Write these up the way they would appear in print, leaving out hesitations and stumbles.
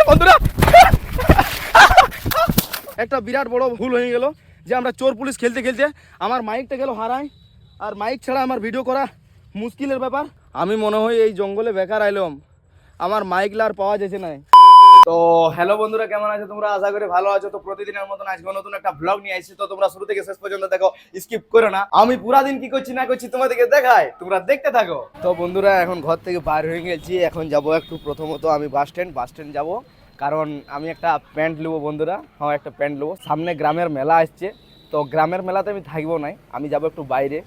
বন্ধুরা একটা বিরাট বড় ভুল হয়ে গেল যে আমরা চোর পুলিশ খেলতে খেলতে আমার মাইকটা গেল হারায়, আর মাইক ছাড়া আমার ভিডিও করা মুশকিলের ব্যাপার। আমি মনে হয় এই জঙ্গলে বেকার আইলাম, আমার মাইক আর পাওয়া যাচ্ছে না। তো হ্যালো বন্ধুরা, কেমন আছো তোমরা? আশা করি ভালো আছো। তো প্রতিদিনের মতন আজকে নতুন একটা ব্লগ নিয়ে আসছি, তো তোমরা শুরু থেকে শেষ পর্যন্ত দেখো, স্কিপ করো না। আমি পুরা দিন কি করছি না করছি তোমাদেরকে দেখাই, তোমরা দেখতে থাকো। তো বন্ধুরা এখন ঘর থেকে বাইর হয়ে গেছি, এখন যাব একটু, প্রথমত আমি বাস স্ট্যান্ড যাব, কারণ আমি একটা প্যান্ট নেবো বন্ধুরা। হ্যাঁ, একটা প্যান্ট নেবো, সামনে গ্রামের মেলা আসছে, তো গ্রামের মেলাতে আমি থাকবো না, আমি যাব একটু বাইরে।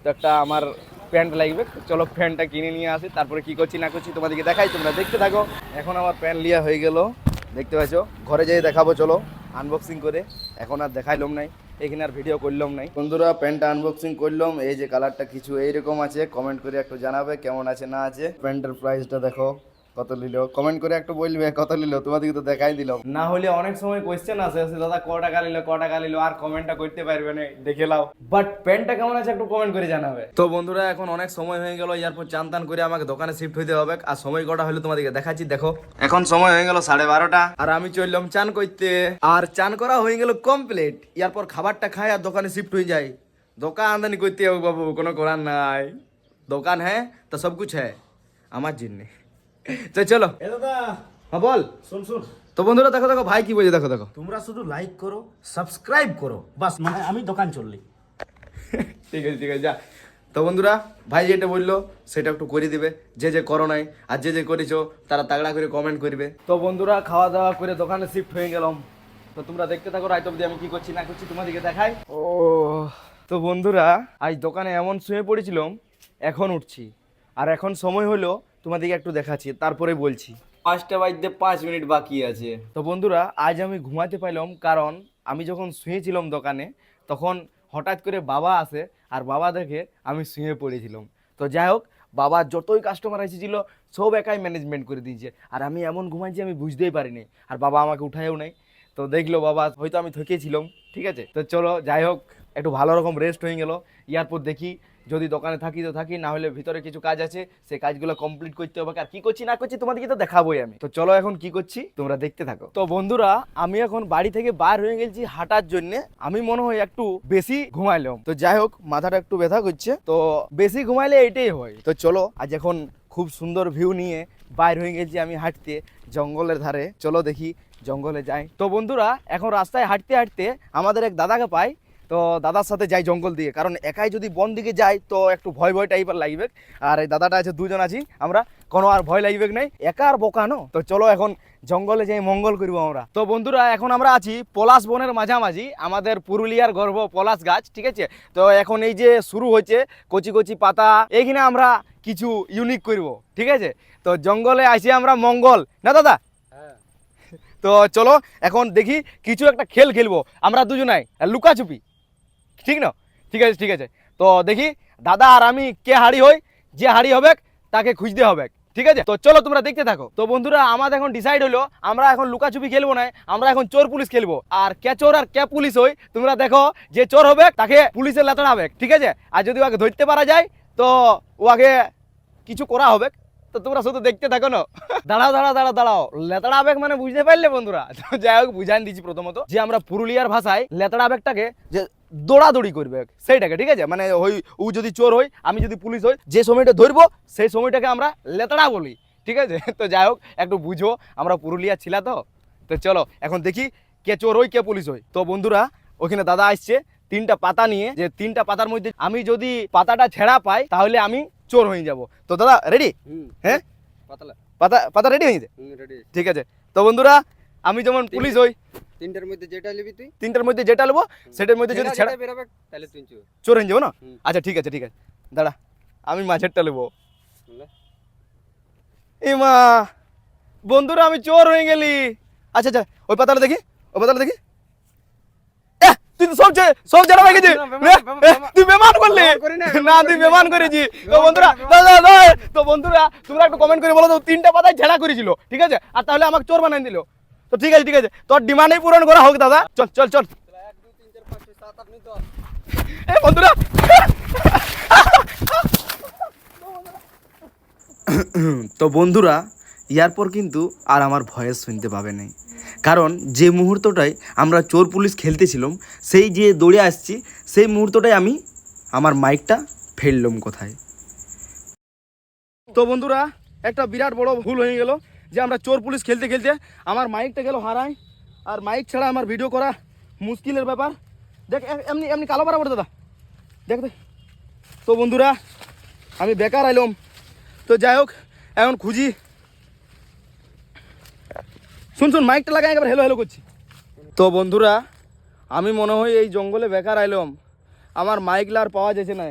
তো একটা আমার প্যান্ট লাগবে, চলো প্যান্টটা কিনে নিয়ে আসি, তারপরে কি করছি না করছি তোমাদেরকে দেখাই, তোমরা দেখতে থাকো। এখন আমার প্যান্ট লিয়া হয়ে গেল, দেখতে পাচ্ছ, ঘরে যেয়ে দেখাবো, চলো আনবক্সিং করে। এখন আর দেখাইলাম নাই, এখানে আর ভিডিও করলাম নাই। বন্ধুরা প্যান্টটা আনবক্সিং করলাম, এই যে কালারটা কিছু এইরকম আছে, কমেন্ট করে একটু জানাবে কেমন আছে না আছে। প্যান্টের প্রাইসটা দেখো কত নিল, কমেন্ট করে একটু বলবে কত নিল, তোমাদেরকে তো দেখাই দিলাম। না হলে অনেক সময় কোয়েশ্চেন আসে দাদা ক টাকা নিল, আর কমেন্টটা করতে পারবে না, দেখে লাও। বাট প্যান্টটা কেমন আছে একটু কমেন্ট করে জানাবে। তো বন্ধুরা এখন অনেক সময় হয়ে গেল, এরপর চান টান করে আমাকে দোকানে শিফট হইতে হবে, আর সময় কটা হলো তোমাদেরকে দেখাচ্ছি। দেখো এখন সময় হয়ে গেল 12:30, আর আমি চললাম চান করতে, আর চান করা হয়ে গেল কমপ্লিট। এরপর খাবারটা খাই আর দোকানে শিফট হয়ে যাই। দোকান আমদানি করতে হবে বাবু, কোনো করার নাই। দোকান হ্যাঁ তো সব কুছ হ্যাঁ আমার জন্য। তো চলো দাদা, হ্যাঁ বল। শুন। তো বন্ধুরা দেখো দেখো ভাই কি বলছে, দেখো দেখো। তোমরা শুধু লাইক করো, সাবস্ক্রাইব করো, বাস, মানে আমি দোকান চললি। ঠিক আছে যা। তো বন্ধুরা ভাই যেটা বললো সেটা একটু করে দিবে, যে যে করো নাই, আর যে যে করেছো তারা তাগড়া করে কমেন্ট করবে। তো বন্ধুরা খাওয়া দাওয়া করে দোকানে শিফট হয়ে গেলাম, তো তোমরা দেখতে থাকো রাইট অবধি আমি কি করছি না করছি তোমাদেরকে দেখাই। ও তো বন্ধুরা আজ দোকানে এমন শুয়ে পড়েছিলাম, এখন উঠছি, আর এখন সময় হলো তোমাদেরকে একটু দেখাচ্ছি, তারপরে বলছি। 5টা বাজতে 5 মিনিট বাকি আছে। তো বন্ধুরা আজ আমি ঘুমাতে পাইলাম, কারণ আমি যখন শুয়েছিলাম দোকানে তখন হঠাৎ করে বাবা আসে, আর বাবা দেখে আমি শুয়ে পড়েছিলাম। তো যাই হোক, বাবা যতই কাস্টমার এসেছিল সব একাই ম্যানেজমেন্ট করে দিয়েছে, আর আমি এমন ঘুমাইছি আমি বুঝতেই পারিনি, আর বাবা আমাকে উঠায়ও নাই। তো দেখলো বাবা হয়তো আমি থকেছিলাম, ঠিক আছে। তো চলো যাই হোক, একটু ভালো রকম রেস্ট হয়ে গেল। এরপর দেখি যদি দোকানে থাকি তো থাকি, না হলে ভিতরে কিছু কাজ আছে, সেই কাজগুলো কমপ্লিট করতে হবে, আর কি করছি না করছি তোমাদেরকে তো দেখাবোই আমি। তো চলো এখন কি করছি তোমরা দেখতে থাকো। তো বন্ধুরা আমি এখন বাড়ি থেকে বার হয়ে গেছি হাঁটার জন্য, আমি মনে হয় একটু বেশি ঘুমাইলাম। তো যাই হোক, মাথাটা একটু ব্যথা করছে, তো বেশি ঘুমাইলে এইটাই হয়। তো চলো আজ এখন খুব সুন্দর ভিউ নিয়ে বাইর হয়ে গেছি আমি হাঁটতে জঙ্গলের ধারে, চলো দেখি জঙ্গলে যাই। তো বন্ধুরা এখন রাস্তায় হাঁটতে হাঁটতে আমাদের এক দাদাকে পাই, তো দাদার সাথে যাই জঙ্গল দিয়ে, কারণ একাই যদি বন দিকে যাই তো একটু ভয় টাইপের লাগবে, আর এই দাদাটা আছে, দুজন আছি আমরা, কোনো আর ভয় লাগবে নাই, একা আর বোকানো। তো চলো এখন জঙ্গলে যাই মঙ্গল করবো আমরা। তো বন্ধুরা এখন আমরা আছি পলাশ বনের মাঝামাঝি, আমাদের পুরুলিয়ার গর্ব পলাশ গাছ, ঠিক আছে। তো এখন এই যে শুরু হচ্ছে কচি কচি পাতা, এইখানে আমরা কিছু ইউনিক করব, ঠিক আছে। তো জঙ্গলে আসি আমরা মঙ্গল, না দাদা? তো চলো এখন দেখি কিছু একটা খেলবো আমরা দুজনাই, লুকাছুপি, ঠিক না? ঠিক আছে। তো দেখি দাদা আর আমি কে হারি হই, যে হারি হবে তাকে খুঁজতে হবে, ঠিক আছে। তো চলো তোমরা দেখতে থাকো। তো বন্ধুরা আমাদের এখন ডিসাইড হলো আমরা এখন লুকাছুপি খেলবো না, আমরা এখন চোর পুলিশ খেলবো। আর কে চোর আর কে পুলিশ হই তোমরা দেখো, যে চোর হবে তাকে পুলিশের লেতড়া হবে, ঠিক আছে। আর যদি ওকে ধরতে পারা যায় তো ওকে কিছু করা হবে। তো তোমরা শুধু দেখতে থাকো না। দাঁড়াও, লেতড়া আবেগ মানে বুঝতে পারলে বন্ধুরা? তো যাই হোক বুঝান দিচ্ছি, প্রথমত যে আমরা পুরুলিয়ার ভাষায় লেতড়া আবেগটাকে যে দৌড়াদৌড়ি করবে সেইটাকে, ঠিক আছে। মানে ওই ও যদি চোর হয় আমি যদি পুলিশ হই, যে সময়টা ধরবো সেই সময়টাকে আমরা লেতড়া বলি, ঠিক আছে। তো যাই হোক একটু বুঝো, আমরা পুরুলিয়া ছিলা তো। তো চলো এখন দেখি কে চোর হই কে পুলিশ হই। তো বন্ধুরা ওখানে দাদা আসছে 3টা পাতা নিয়ে, যে 3টা পাতার মধ্যে আমি যদি পাতাটা ছেঁড়া পাই তাহলে আমি চোর হয়ে যাব। তো দাদা রেডি? হ্যাঁ, পাতা রেডি হয়ে যায়, ঠিক আছে। তো বন্ধুরা আমি যেমন পুলিশ হই, 3টার মধ্যে যেটা নিবি তুই, 3টার মধ্যে যেটা নেবো সেটার মধ্যে যদি ছেড়া বেরোবে তাহলে তুই চোর হয়ে যাবো না? আচ্ছা ঠিক আছে দাঁড়া, আমি মাঝেরটা নেবো। এ মা, বন্ধুরা আমি চোর হয়ে গেলি। আচ্ছা ওই পাতাটা দেখি। তুই তো সব জানা হয়ে গেছিস, তুই বেমান করলি না? তুই বেমান করেছি। তো বন্ধুরা তোমরা একটু কমেন্ট করে বলো তো 3টা পাতায় ঝেড়া করেছিল, ঠিক আছে, আর তাহলে আমাকে চোর বানাই দিল। তো ঠিক আছে তোর ডিমান্ডই পূরণ করা হোক দাদা, চল 1 2 3 4 5 6 7 8 9 10। এ বন্ধুরা তো বন্ধুরা ইয়ারপর কিন্তু আর আমার ভয়েস শুনতে পাবে নাই, কারণ যে মুহূর্তটায় আমরা চোর পুলিশ খেলতেছিলাম, সেই যে দৌড়ে আসছি, সেই মুহূর্তটাই আমি আমার মাইকটা ফেললাম কোথায়। তো বন্ধুরা, একটা বিরাট বড় ভুল হয়ে গেল যে আমরা চোর পুলিশ খেলতে খেলতে আমার মাইকটা গেল হারায়। আর মাইক ছাড়া আমার ভিডিও করা মুশকিলের ব্যাপার। দেখ এমনি এমনি কালো বরাবর দাদা, দেখ দেখ। তো বন্ধুরা, আমি বেকার আইলাম। তো যাই হোক, এখন খুঁজি। শুন মাইকটা লাগাই একবার হেলো হেলো করছি। তো বন্ধুরা, আমি মনে হয় এই জঙ্গলে বেকার আইলাম, আমার মাইকলা আর পাওয়া যাচ্ছে না।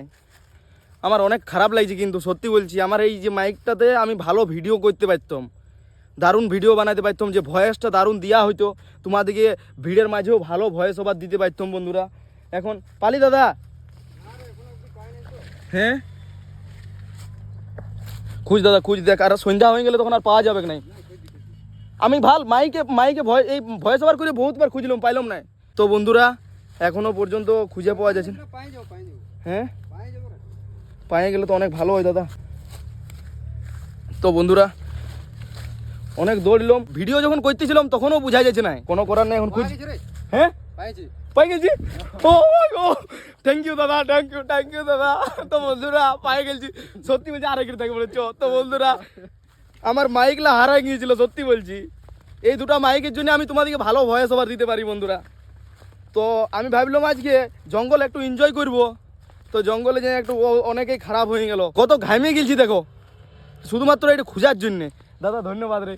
আমার অনেক খারাপ লাগছে, কিন্তু সত্যি বলছি, আমার এই যে মাইকটাতে আমি ভালো ভিডিও করতে পারতাম, দারুণ ভিডিও বানাতে পারতাম, যে ভয়েসটা দারুণ দেওয়া হইতো, তোমাদেরকে ভিড়ের মাঝেও ভালো ভয়েস ওভার দিতে পারতাম বন্ধুরা। এখন পালি দাদা? হ্যাঁ খুঁজ দাদা, খুঁজ, দেখ। আর সন্ধ্যা হয়ে গেলে তখন আর পাওয়া যাবে না। আমি ভাল মাইকে মাইকে এই ভয়েস ওভার করে বহুতবার খুঁজলাম, পাইলাম না। তো বন্ধুরা, এখনো পর্যন্ত খুঁজে পাওয়া যাচ্ছে না। হ্যাঁ পায়ে গেলে তো অনেক ভালো হয় দাদা। তো বন্ধুরা, অনেক দৌড়লাম, ভিডিও যখন করতেছিলাম তখনও বোঝা যাচ্ছে না, কোনো করার নেই। এখন খুঁজ। হ্যাঁ পাই গেছি। ও থ্যাংক ইউ দাদা, থ্যাংক ইউ দাদা। তো বন্ধুরা, পায়ে গেছি, সত্যি বলছি, আরেক থাকে বলেছ। তো বন্ধুরা, আমার মাইকলা হারাই গিয়েছিল, সত্যি বলছি। এই দুটো মাইকের জন্য আমি তোমাদেরকে ভালো ভয়েস ওভার দিতে পারি বন্ধুরা। তো আমি ভাবলাম আজকে জঙ্গল একটু এনজয় করব। তো জঙ্গলে যে একটু অনেকেই খারাপ হয়ে গেল, কত ঘামিয়ে গেছি দেখো, শুধুমাত্র এটা খোঁজার জন্যে। দাদা ধন্যবাদ রে।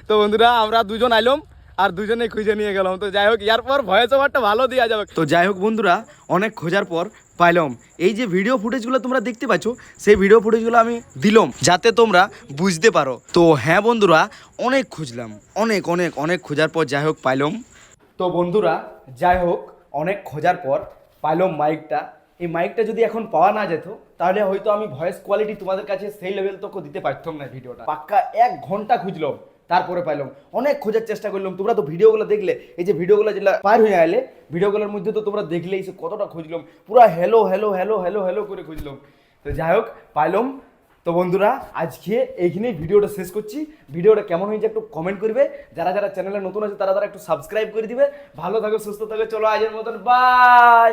তো বন্ধুরা, আমরা দুজন আইলাম আর দুজনে খুঁজে নিয়ে গেলাম। তো যাই হোক, এরপর ভয়েস ওভারটা ভালো দেওয়া যাবে। তো যাই হোক বন্ধুরা, অনেক খোঁজার পর পাইলাম এই যে ভিডিও ফুটেজগুলো তোমরা দেখতে পাচ্ছ, সেই ভিডিও ফুটেজগুলো আমি দিলাম যাতে তোমরা বুঝতে পারো। তো হ্যাঁ বন্ধুরা, অনেক খুঁজলাম, অনেক অনেক অনেক খোঁজার পর যাই হোক পাইলাম। তো বন্ধুরা, যাই হোক, অনেক খোঁজার পর পাইলাম মাইকটা। এই মাইকটা যদি এখন পাওয়া না যেত, তাহলে হয়তো আমি ভয়েস কোয়ালিটি তোমাদের কাছে সেই লেভেল তো দিতে পারতাম না। ভিডিওটা পাক্কা 1 ঘন্টা খুঁজলাম, তারপরে পাইলাম। অনেক খোঁজার চেষ্টা করলাম। তোমরা তো ভিডিওগুলো দেখলে, এই যে ভিডিওগুলো যেটা পার হয়ে আইলে, ভিডিওগুলোর মধ্যে তো তোমরা দেখলেই সে কতটা খুঁজলাম, পুরো hello hello hello hello hello করে খুঁজলাম। তো যাই হোক পাইলাম। তো বন্ধুরা, আজকে এইখানেই ভিডিওটা শেষ করছি। ভিডিওটা কেমন হয়েছে একটু কমেন্ট করবে। যারা যারা চ্যানেলে নতুন আছে তারা একটু সাবস্ক্রাইব করে দিবে। ভালো থাকো, সুস্থ থাকো। চলো আজের মতন বাই।